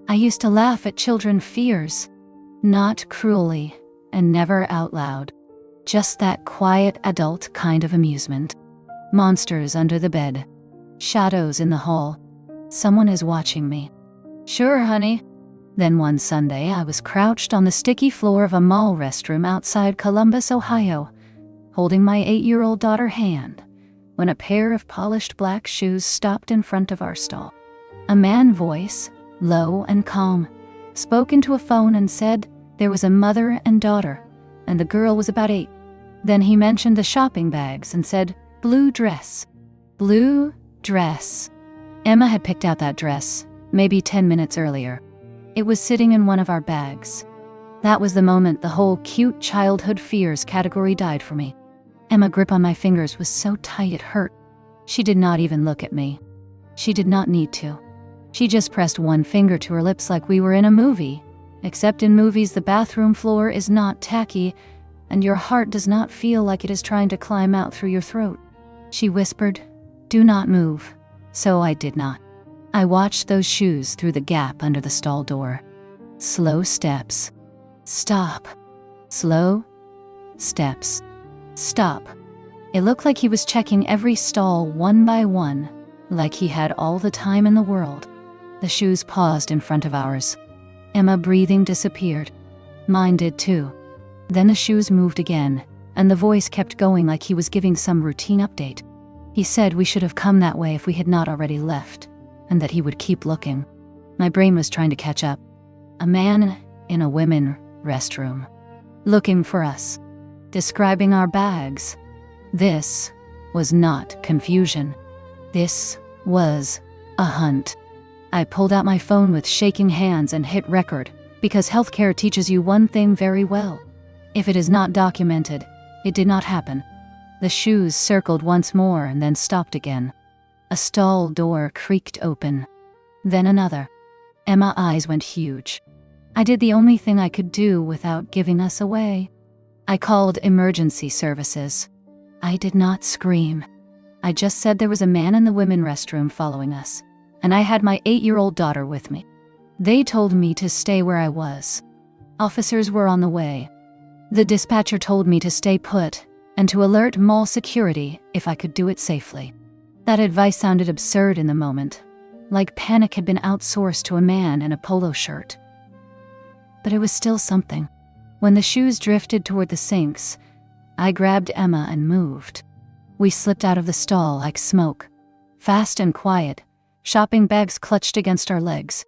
I used to laugh at children's fears, not cruelly and never out loud. Just that quiet adult kind of amusement. Monsters under the bed. Shadows in the hall. Someone is watching me. Sure, honey. Then one Sunday I was crouched on the sticky floor of a mall restroom outside Columbus, Ohio, holding my 8-year-old daughter's hand, when a pair of polished black shoes stopped in front of our stall. A man's voice, low and calm, spoke into a phone and said there was a mother and daughter, and the girl was about 8. Then he mentioned the shopping bags and said, blue dress. Blue dress. Emma had picked out that dress, maybe 10 minutes earlier. It was sitting in one of our bags. That was the moment the whole cute childhood fears category died for me. Emma's grip on my fingers was so tight it hurt. She did not even look at me. She did not need to. She just pressed one finger to her lips like we were in a movie. Except in movies the bathroom floor is not tacky, and your heart does not feel like it is trying to climb out through your throat. She whispered, do not move. So I did not. I watched those shoes through the gap under the stall door. Slow steps. Stop. Slow steps. Stop. It looked like he was checking every stall one by one, like he had all the time in the world. The shoes paused in front of ours. Emma's breathing disappeared. Mine did too. Then the shoes moved again, and the voice kept going like he was giving some routine update. He said we should have come that way if we had not already left, and that he would keep looking. My brain was trying to catch up. A man in a women's restroom, looking for us, describing our bags. This was not confusion. This was a hunt. I pulled out my phone with shaking hands and hit record, because healthcare teaches you one thing very well. If it is not documented, it did not happen. The shoes circled once more and then stopped again. A stall door creaked open. Then another. Emma's eyes went huge. I did the only thing I could do without giving us away. I called emergency services. I did not scream. I just said there was a man in the women's restroom following us, and I had my 8-year-old daughter with me. They told me to stay where I was. Officers were on the way. The dispatcher told me to stay put and to alert mall security if I could do it safely. That advice sounded absurd in the moment, like panic had been outsourced to a man in a polo shirt. But it was still something. When the shoes drifted toward the sinks, I grabbed Emma and moved. We slipped out of the stall like smoke, fast and quiet, shopping bags clutched against our legs.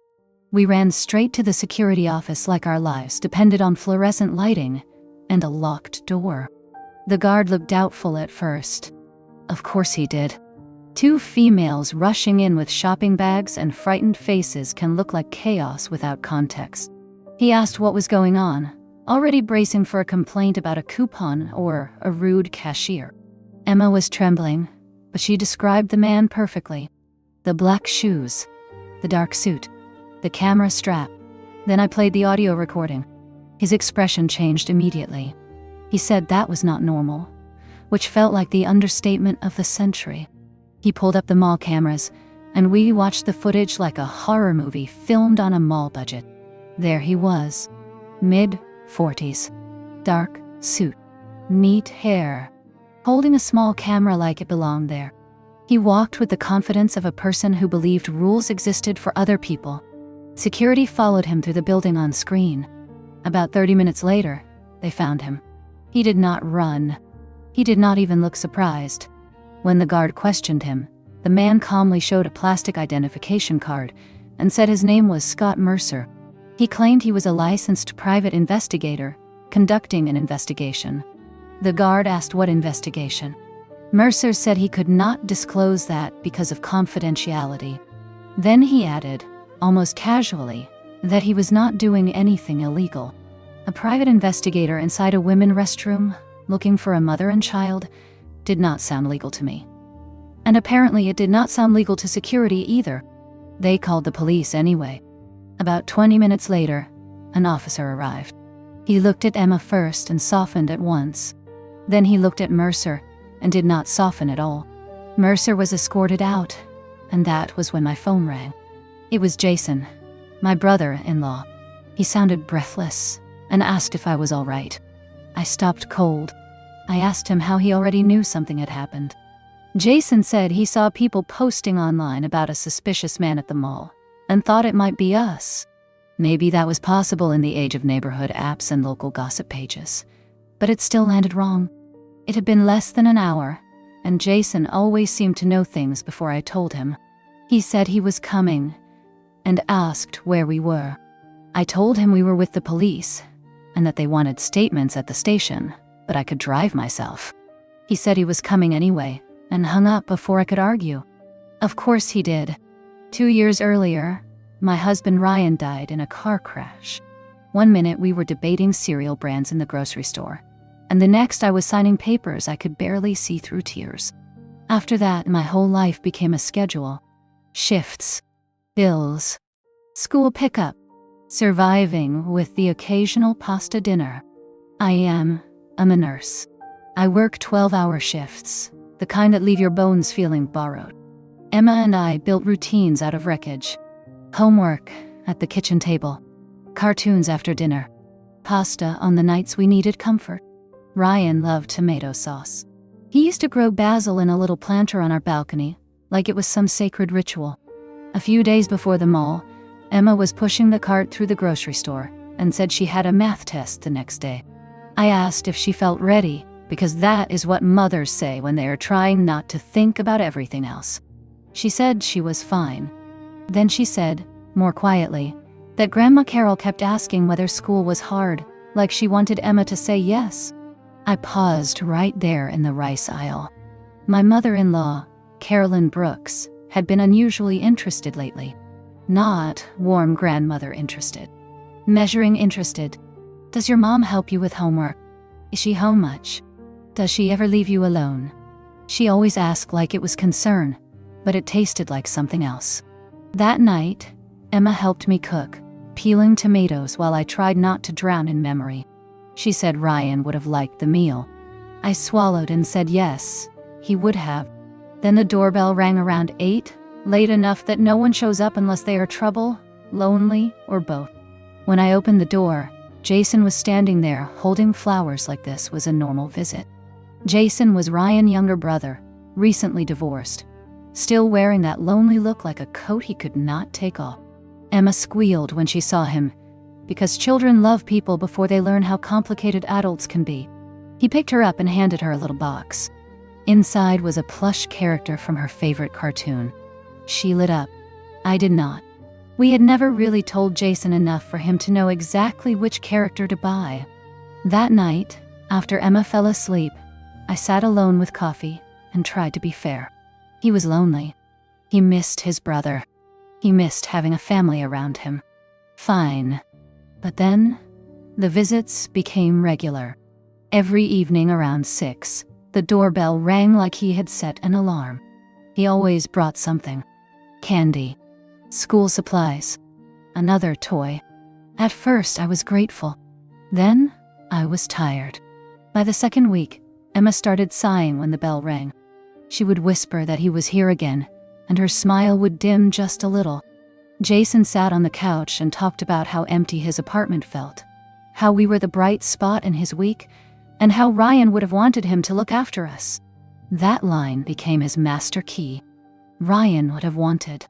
We ran straight to the security office like our lives depended on fluorescent lighting and a locked door. The guard looked doubtful at first. Of course he did. 2 females rushing in with shopping bags and frightened faces can look like chaos without context. He asked what was going on, already bracing for a complaint about a coupon or a rude cashier. Emma was trembling, but she described the man perfectly. The black shoes, the dark suit, the camera strap. Then I played the audio recording. His expression changed immediately. He said that was not normal, which felt like the understatement of the century. He pulled up the mall cameras, and we watched the footage like a horror movie filmed on a mall budget. There he was, mid-40s, dark suit, neat hair, holding a small camera like it belonged there. He walked with the confidence of a person who believed rules existed for other people. Security followed him through the building on screen. About 30 minutes later, they found him. He did not run. He did not even look surprised. When the guard questioned him, the man calmly showed a plastic identification card and said his name was Scott Mercer. He claimed he was a licensed private investigator, conducting an investigation. The guard asked what investigation. Mercer said he could not disclose that because of confidentiality. Then he added, almost casually, that he was not doing anything illegal. A private investigator inside a women's restroom, looking for a mother and child, did not sound legal to me. And apparently it did not sound legal to security either. They called the police anyway. About 20 minutes later, an officer arrived. He looked at Emma first and softened at once. Then he looked at Mercer and did not soften at all. Mercer was escorted out, and that was when my phone rang. It was Jason. My brother-in-law. He sounded breathless and asked if I was all right. I stopped cold. I asked him how he already knew something had happened. Jason said he saw people posting online about a suspicious man at the mall and thought it might be us. Maybe that was possible in the age of neighborhood apps and local gossip pages, but it still landed wrong. It had been less than an hour, and Jason always seemed to know things before I told him. He said he was coming and asked where we were. I told him we were with the police and that they wanted statements at the station, but I could drive myself. He said he was coming anyway and hung up before I could argue. Of course he did. 2 years earlier, my husband Ryan died in a car crash. 1 minute we were debating cereal brands in the grocery store, and the next I was signing papers I could barely see through tears. After that, my whole life became a schedule. Shifts, bills, school pickup, surviving with the occasional pasta dinner. I'm a nurse. I work 12-hour shifts, the kind that leave your bones feeling borrowed. Emma and I built routines out of wreckage. Homework at the kitchen table, cartoons after dinner, pasta on the nights we needed comfort. Ryan loved tomato sauce. He used to grow basil in a little planter on our balcony, like it was some sacred ritual. A few days before the mall, Emma was pushing the cart through the grocery store and said she had a math test the next day. I asked if she felt ready, because that is what mothers say when they are trying not to think about everything else. She said she was fine. Then she said, more quietly, that Grandma Carol kept asking whether school was hard, like she wanted Emma to say yes. I paused right there in the rice aisle. My mother-in-law, Carolyn Brooks, had been unusually interested lately. Not warm grandmother interested. Measuring interested. Does your mom help you with homework? Is she home much? Does she ever leave you alone? She always asked like it was concern, but it tasted like something else. That night, Emma helped me cook, peeling tomatoes while I tried not to drown in memory. She said Ryan would have liked the meal. I swallowed and said yes, he would have. Then the doorbell rang around 8, late enough that no one shows up unless they are trouble, lonely, or both. When I opened the door, Jason was standing there holding flowers like this was a normal visit. Jason was Ryan's younger brother, recently divorced, still wearing that lonely look like a coat he could not take off. Emma squealed when she saw him, because children love people before they learn how complicated adults can be. He picked her up and handed her a little box. Inside was a plush character from her favorite cartoon. She lit up. I did not. We had never really told Jason enough for him to know exactly which character to buy. That night, after Emma fell asleep, I sat alone with coffee and tried to be fair. He was lonely. He missed his brother. He missed having a family around him. Fine. But then, the visits became regular. Every evening around 6, the doorbell rang like he had set an alarm. He always brought something. Candy. School supplies. Another toy. At first, I was grateful. Then, I was tired. By the second week, Emma started sighing when the bell rang. She would whisper that he was here again, and her smile would dim just a little. Jason sat on the couch and talked about how empty his apartment felt, how we were the bright spot in his week, and how Ryan would have wanted him to look after us. That line became his master key. Ryan would have wanted.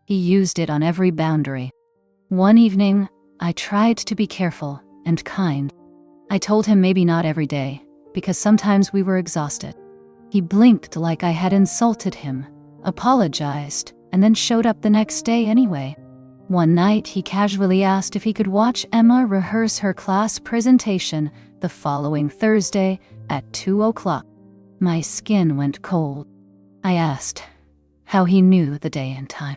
He used it on every boundary. One evening, I tried to be careful and kind. I told him maybe not every day, because sometimes we were exhausted. He blinked like I had insulted him, apologized, and then showed up the next day anyway. One night, he casually asked if he could watch Emma rehearse her class presentation the following Thursday at 2 o'clock. My skin went cold. I asked how he knew the day and time.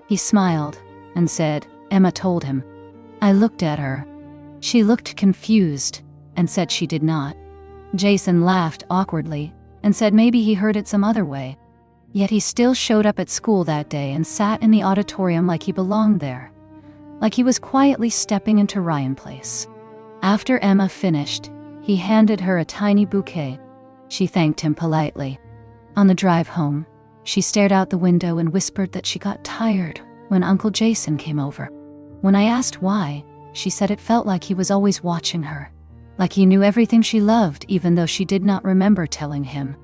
He smiled and said Emma told him. I looked at her. She looked confused and said she did not. Jason laughed awkwardly and said maybe he heard it some other way. Yet he still showed up at school that day and sat in the auditorium like he belonged there, like he was quietly stepping into Ryan Place. After Emma finished, he handed her a tiny bouquet. She thanked him politely. On the drive home, she stared out the window and whispered that she got tired when Uncle Jason came over. When I asked why, she said it felt like he was always watching her, like he knew everything she loved even though she did not remember telling him.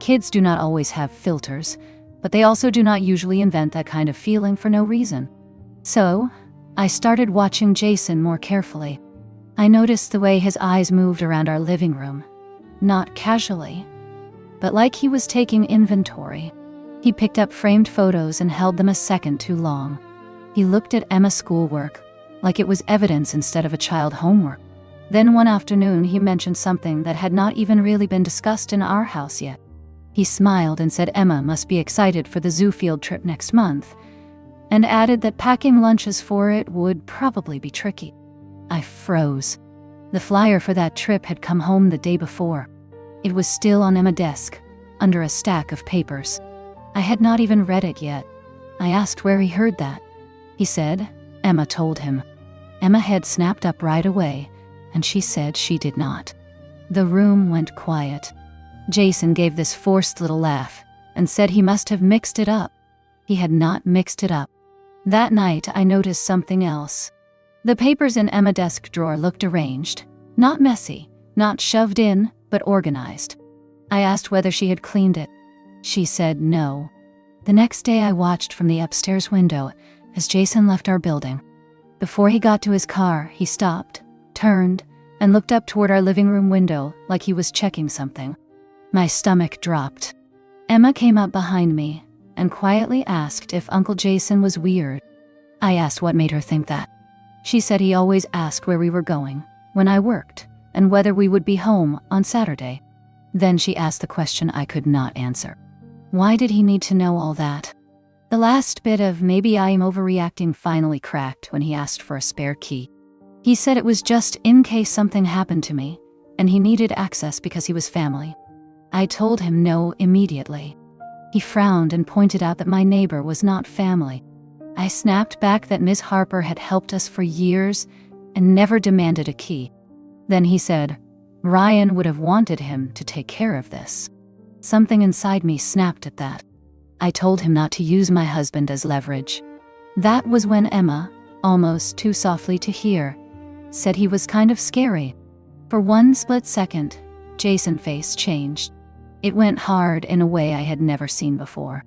Kids do not always have filters, but they also do not usually invent that kind of feeling for no reason. So, I started watching Jason more carefully. I noticed the way his eyes moved around our living room, not casually, but like he was taking inventory. He picked up framed photos and held them a second too long. He looked at Emma's schoolwork, like it was evidence instead of a child homework. Then one afternoon he mentioned something that had not even really been discussed in our house yet. He smiled and said Emma must be excited for the zoo field trip next month, and added that packing lunches for it would probably be tricky. I froze. The flyer for that trip had come home the day before. It was still on Emma's desk, under a stack of papers. I had not even read it yet. I asked where he heard that. He said Emma told him. Emma's head snapped up right away, and she said she did not. The room went quiet. Jason gave this forced little laugh and said he must have mixed it up. He had not mixed it up. That night I noticed something else. The papers in Emma's desk drawer looked arranged, not messy, not shoved in, but organized. I asked whether she had cleaned it. She said no. The next day I watched from the upstairs window as Jason left our building. Before he got to his car, he stopped, turned, and looked up toward our living room window like he was checking something. My stomach dropped. Emma came up behind me and quietly asked if Uncle Jason was weird. I asked what made her think that. She said he always asked where we were going, when I worked, and whether we would be home on Saturday. Then she asked the question I could not answer. Why did he need to know all that? The last bit of maybe I am overreacting finally cracked when he asked for a spare key. He said it was just in case something happened to me, and he needed access because he was family. I told him no immediately. He frowned and pointed out that my neighbor was not family. I snapped back that Ms. Harper had helped us for years and never demanded a key. Then he said, Ryan would have wanted him to take care of this. Something inside me snapped at that. I told him not to use my husband as leverage. That was when Emma, almost too softly to hear, said he was kind of scary. For one split second, Jason's face changed. It went hard in a way I had never seen before.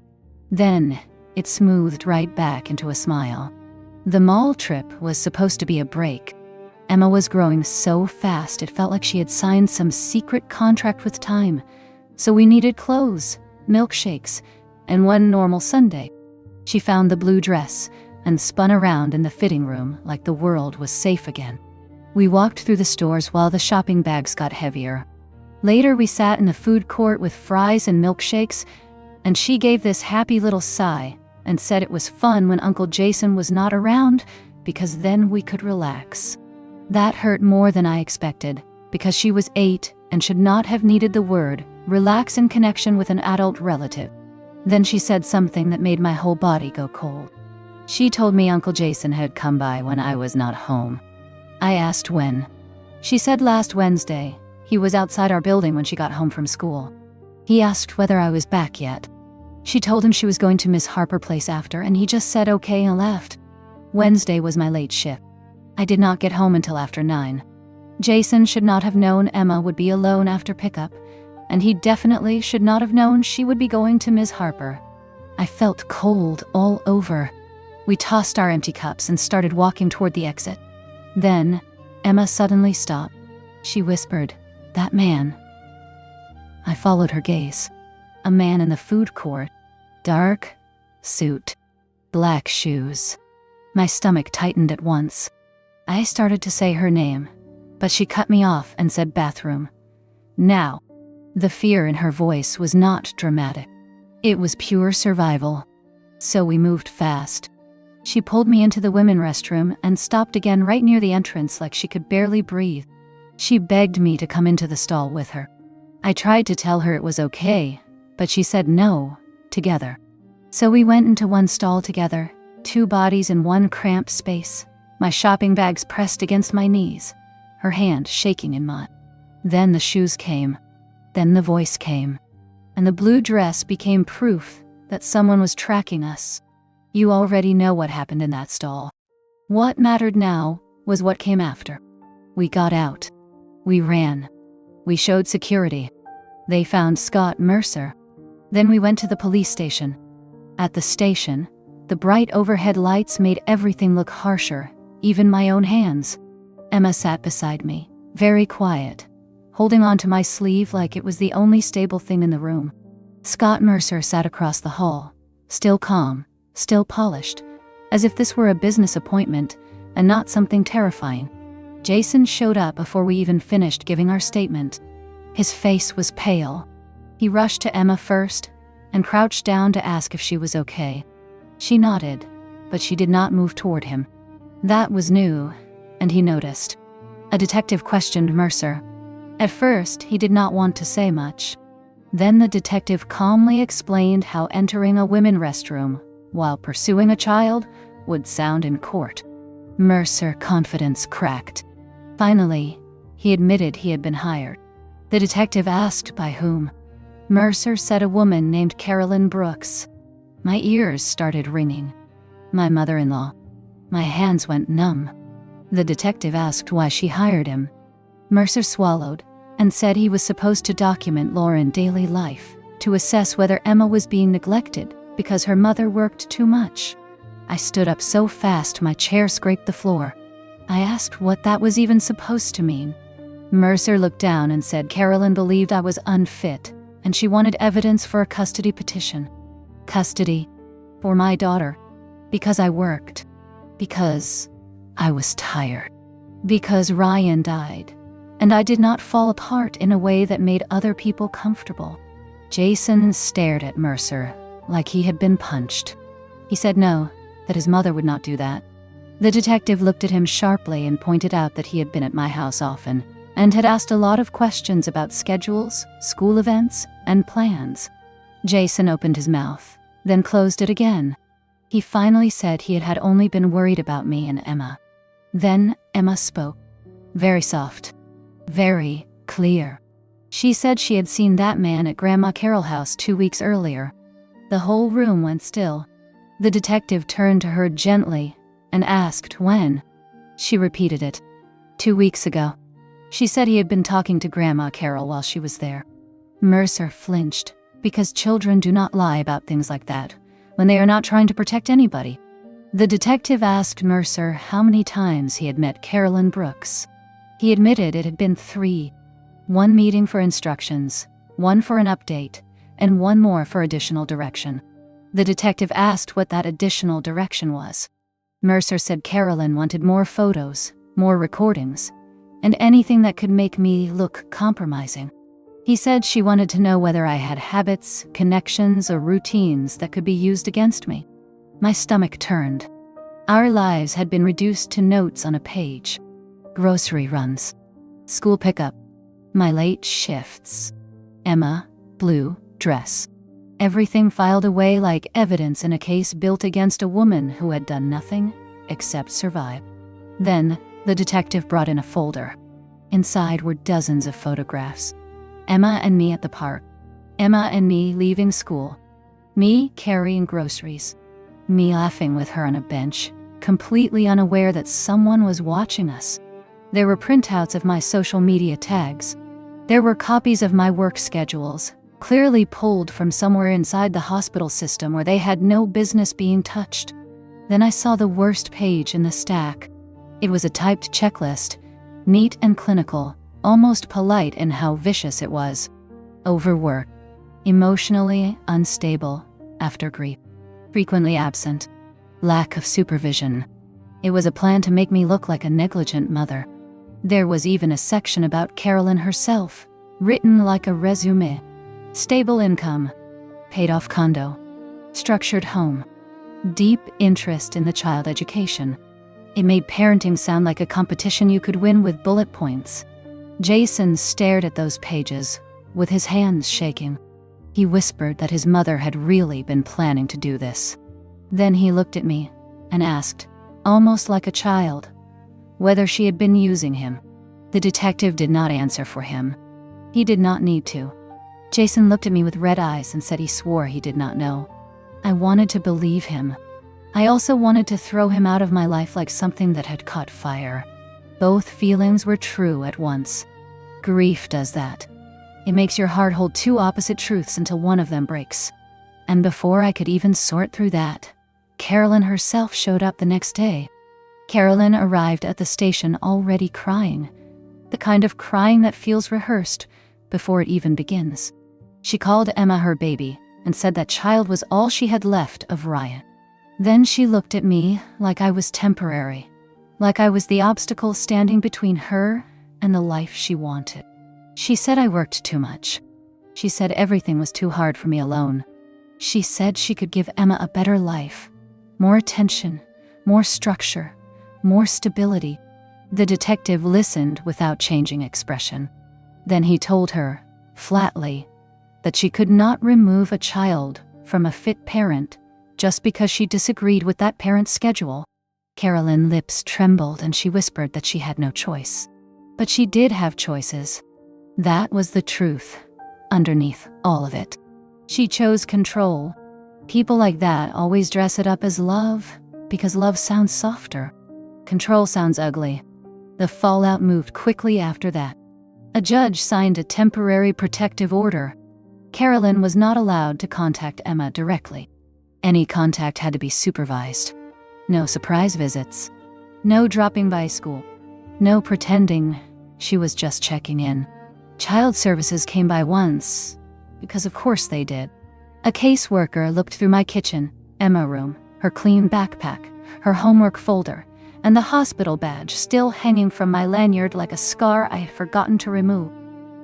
Then, it smoothed right back into a smile. The mall trip was supposed to be a break. Emma was growing so fast it felt like she had signed some secret contract with time. So we needed clothes, milkshakes, and one normal Sunday. She found the blue dress and spun around in the fitting room like the world was safe again. We walked through the stores while the shopping bags got heavier. Later we sat in the food court with fries and milkshakes, and she gave this happy little sigh and said it was fun when Uncle Jason was not around because then we could relax. That hurt more than I expected because she was 8 and should not have needed the word relax in connection with an adult relative. Then she said something that made my whole body go cold. She told me Uncle Jason had come by when I was not home. I asked when. She said last Wednesday. He was outside our building when she got home from school. He asked whether I was back yet. She told him she was going to Miss Harper Place after, and he just said okay and left. Wednesday was my late shift. I did not get home until after 9. Jason should not have known Emma would be alone after pickup, and he definitely should not have known she would be going to Ms. Harper. I felt cold all over. We tossed our empty cups and started walking toward the exit. Then, Emma suddenly stopped. She whispered, "That man." I followed her gaze. A man in the food court. Dark suit. Black shoes. My stomach tightened at once. I started to say her name, but she cut me off and said bathroom. Now. The fear in her voice was not dramatic. It was pure survival. So we moved fast. She pulled me into the women's restroom and stopped again right near the entrance like she could barely breathe. She begged me to come into the stall with her. I tried to tell her it was okay, but she said no, together. So we went into one stall together, 2 bodies in one cramped space, my shopping bags pressed against my knees, her hand shaking in mine. Then the shoes came. Then the voice came. And the blue dress became proof that someone was tracking us. You already know what happened in that stall. What mattered now was what came after. We got out. We ran. We showed security. They found Scott Mercer. Then we went to the police station. At the station, the bright overhead lights made everything look harsher, even my own hands. Emma sat beside me, very quiet, holding onto my sleeve like it was the only stable thing in the room. Scott Mercer sat across the hall, still calm, still polished, as if this were a business appointment and not something terrifying. Jason showed up before we even finished giving our statement. His face was pale. He rushed to Emma first and crouched down to ask if she was okay. She nodded, but she did not move toward him. That was new, and he noticed. A detective questioned Mercer. At first, he did not want to say much. Then the detective calmly explained how entering a women's restroom while pursuing a child would sound in court. Mercer's confidence cracked. Finally, he admitted he had been hired. The detective asked by whom. Mercer said a woman named Carolyn Brooks. My ears started ringing. My mother-in-law. My hands went numb. The detective asked why she hired him. Mercer swallowed and said he was supposed to document Lauren's daily life, to assess whether Emma was being neglected because her mother worked too much. I stood up so fast my chair scraped the floor. I asked what that was even supposed to mean. Mercer looked down and said Carolyn believed I was unfit, and she wanted evidence for a custody petition. Custody for my daughter. Because I worked. Because I was tired. Because Ryan died, and I did not fall apart in a way that made other people comfortable. Jason stared at Mercer like he had been punched. He said no, that his mother would not do that. The detective looked at him sharply and pointed out that he had been at my house often and had asked a lot of questions about schedules, school events, and plans. Jason opened his mouth, then closed it again. He finally said he had only been worried about me and Emma. Then Emma spoke. Very soft. Very clear. She said she had seen that man at Grandma Carroll's house 2 weeks earlier. The whole room went still. The detective turned to her gently and asked when. She repeated it. 2 weeks ago. She said he had been talking to Grandma Carroll while she was there. Mercer flinched, because children do not lie about things like that when they are not trying to protect anybody. The detective asked Mercer how many times he had met Carolyn Brooks. He admitted it had been 3. 1 meeting for instructions, 1 for an update, and 1 more for additional direction. The detective asked what that additional direction was. Mercer said Carolyn wanted more photos, more recordings, and anything that could make me look compromising. He said she wanted to know whether I had habits, connections, or routines that could be used against me. My stomach turned. Our lives had been reduced to notes on a page. Grocery runs. School pickup. My late shifts. Emma, blue dress. Everything filed away like evidence in a case built against a woman who had done nothing except survive. Then, the detective brought in a folder. Inside were dozens of photographs. Emma and me at the park. Emma and me leaving school. Me carrying groceries. Me laughing with her on a bench, completely unaware that someone was watching us. There were printouts of my social media tags. There were copies of my work schedules, clearly pulled from somewhere inside the hospital system where they had no business being touched. Then I saw the worst page in the stack. It was a typed checklist, neat and clinical, almost polite in how vicious it was. Overworked. Emotionally unstable after grief. Frequently absent. Lack of supervision. It was a plan to make me look like a negligent mother. There was even a section about Carolyn herself, written like a resume. Stable income. Paid off condo. Structured home. Deep interest in the child education. It made parenting sound like a competition you could win with bullet points. Jason stared at those pages, with his hands shaking. He whispered that his mother had really been planning to do this. Then he looked at me and asked, almost like a child, whether she had been using him. The detective did not answer for him. He did not need to. Jason looked at me with red eyes and said he swore he did not know. I wanted to believe him. I also wanted to throw him out of my life like something that had caught fire. Both feelings were true at once. Grief does that. It makes your heart hold two opposite truths until one of them breaks. And before I could even sort through that, Carolyn herself showed up the next day. Carolyn arrived at the station already crying. The kind of crying that feels rehearsed before it even begins. She called Emma her baby and said that child was all she had left of Ryan. Then she looked at me like I was temporary, like I was the obstacle standing between her and the life she wanted. She said I worked too much. She said everything was too hard for me alone. She said she could give Emma a better life, more attention, more structure, more stability. The detective listened without changing expression. Then he told her, flatly, that she could not remove a child from a fit parent just because she disagreed with that parent's schedule. Carolyn's lips trembled and she whispered that she had no choice. But she did have choices. That was the truth, underneath all of it. She chose control. People like that always dress it up as love because love sounds softer. Control sounds ugly. The fallout moved quickly after that. A judge signed a temporary protective order. Carolyn was not allowed to contact Emma directly. Any contact had to be supervised. No surprise visits. No dropping by school. No pretending she was just checking in. Child services came by once, because of course they did. A caseworker looked through my kitchen, Emma room, her clean backpack, her homework folder, and the hospital badge still hanging from my lanyard like a scar I had forgotten to remove.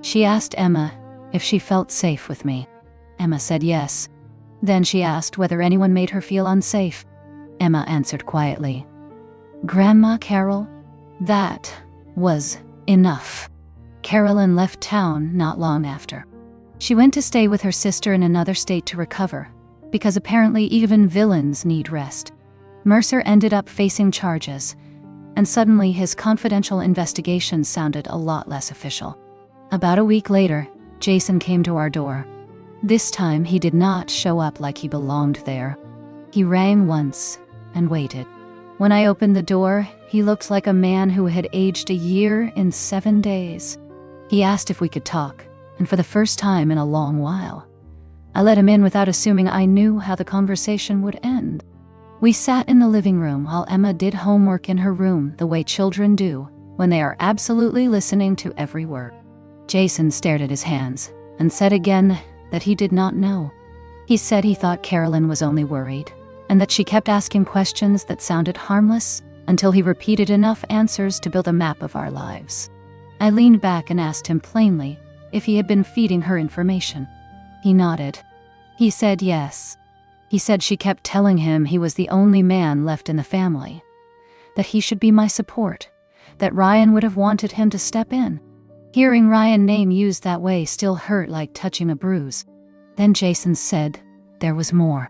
She asked Emma if she felt safe with me. Emma said yes. Then she asked whether anyone made her feel unsafe. Emma answered quietly, "Grandma Carol." That was enough. Carolyn left town not long after. She went to stay with her sister in another state to recover, because apparently even villains need rest. Mercer ended up facing charges, and suddenly his confidential investigation sounded a lot less official. About a week later, Jason came to our door. This time he did not show up like he belonged there. He rang once and waited. When I opened the door, he looked like a man who had aged a year in 7 days. He asked if we could talk, and for the first time in a long while, I let him in without assuming I knew how the conversation would end. We sat in the living room while Emma did homework in her room the way children do when they are absolutely listening to every word. Jason stared at his hands and said again that he did not know. He said he thought Carolyn was only worried, and that she kept asking questions that sounded harmless until he repeated enough answers to build a map of our lives. I leaned back and asked him plainly if he had been feeding her information. He nodded. He said yes. He said she kept telling him he was the only man left in the family, that he should be my support, that Ryan would have wanted him to step in. Hearing Ryan's name used that way still hurt like touching a bruise. Then Jason said there was more.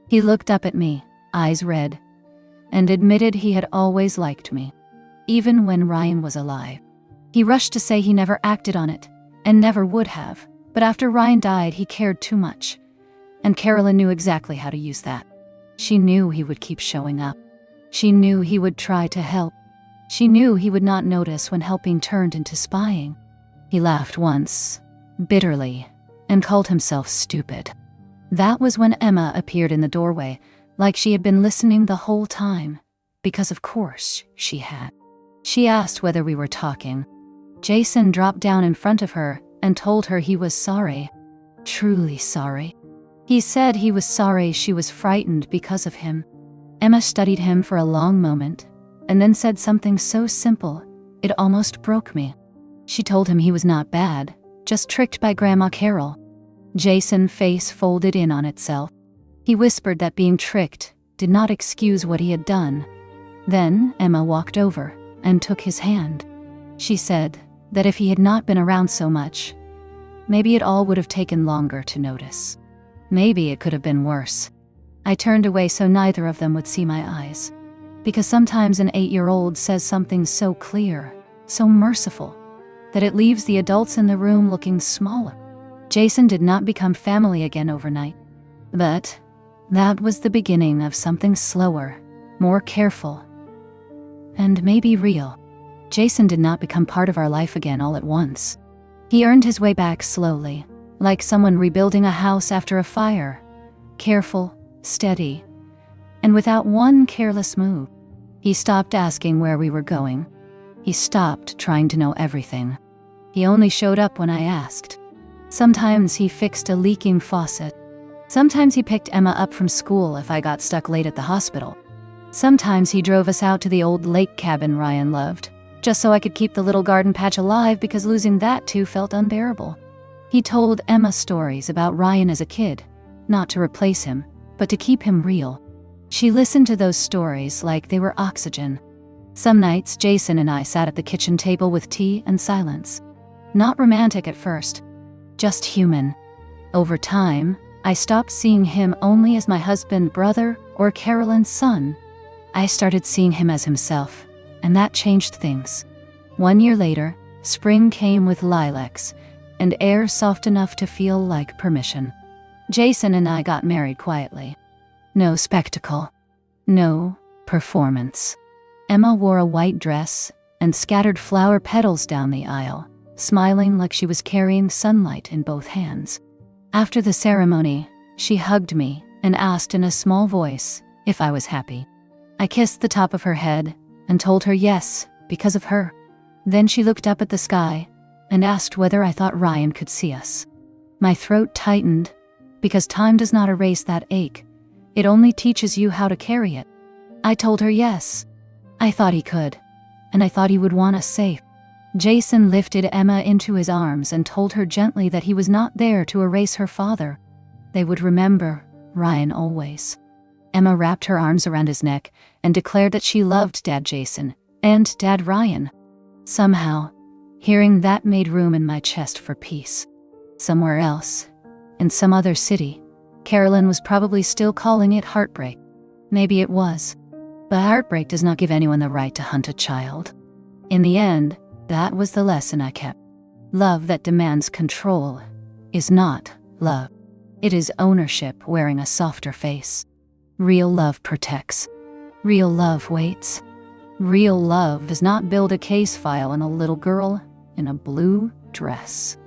He looked up at me, eyes red, and admitted he had always liked me, even when Ryan was alive. He rushed to say he never acted on it, and never would have, but after Ryan died he cared too much, and Carolyn knew exactly how to use that. She knew he would keep showing up. She knew he would try to help. She knew he would not notice when helping turned into spying. He laughed once, bitterly, and called himself stupid. That was when Emma appeared in the doorway, like she had been listening the whole time, because of course she had. She asked whether we were talking. Jason dropped down in front of her and told her he was sorry, truly sorry. He said he was sorry she was frightened because of him. Emma studied him for a long moment, and then said something so simple, it almost broke me. She told him he was not bad, just tricked by Grandma Carol. Jason's face folded in on itself. He whispered that being tricked did not excuse what he had done. Then Emma walked over and took his hand. She said that if he had not been around so much, maybe it all would have taken longer to notice. Maybe it could have been worse. I turned away so neither of them would see my eyes. Because sometimes an 8-year-old says something so clear, so merciful, that it leaves the adults in the room looking smaller. Jason did not become family again overnight. But That was the beginning of something slower, more careful, and maybe real. Jason did not become part of our life again all at once. He earned his way back slowly, like someone rebuilding a house after a fire. Careful, steady, and without one careless move. He stopped asking where we were going. He stopped trying to know everything. He only showed up when I asked. Sometimes he fixed a leaking faucet. Sometimes he picked Emma up from school if I got stuck late at the hospital. Sometimes he drove us out to the old lake cabin Ryan loved, just so I could keep the little garden patch alive because losing that too felt unbearable. He told Emma stories about Ryan as a kid, not to replace him, but to keep him real. She listened to those stories like they were oxygen. Some nights, Jason and I sat at the kitchen table with tea and silence. Not romantic at first, just human. Over time, I stopped seeing him only as my husband, brother, or Carolyn's son. I started seeing him as himself, and that changed things. 1 year later, spring came with lilacs, and air soft enough to feel like permission. Jason and I got married quietly. No spectacle. No performance. Emma wore a white dress and scattered flower petals down the aisle, smiling like she was carrying sunlight in both hands. After the ceremony, she hugged me and asked in a small voice if I was happy. I kissed the top of her head and told her yes, because of her. Then she looked up at the sky and asked whether I thought Ryan could see us. My throat tightened, because time does not erase that ache. It only teaches you how to carry it. I told her yes. I thought he could, and I thought he would want us safe. Jason lifted Emma into his arms and told her gently that he was not there to erase her father. They would remember Ryan always. Emma wrapped her arms around his neck and declared that she loved Dad Jason and Dad Ryan. Somehow, hearing that made room in my chest for peace. Somewhere else, in some other city, Carolyn was probably still calling it heartbreak. Maybe it was. But heartbreak does not give anyone the right to hunt a child. In the end, that was the lesson I kept. Love that demands control is not love. It is ownership wearing a softer face. Real love protects. Real love waits. Real love does not build a case file on a little girl in a blue dress.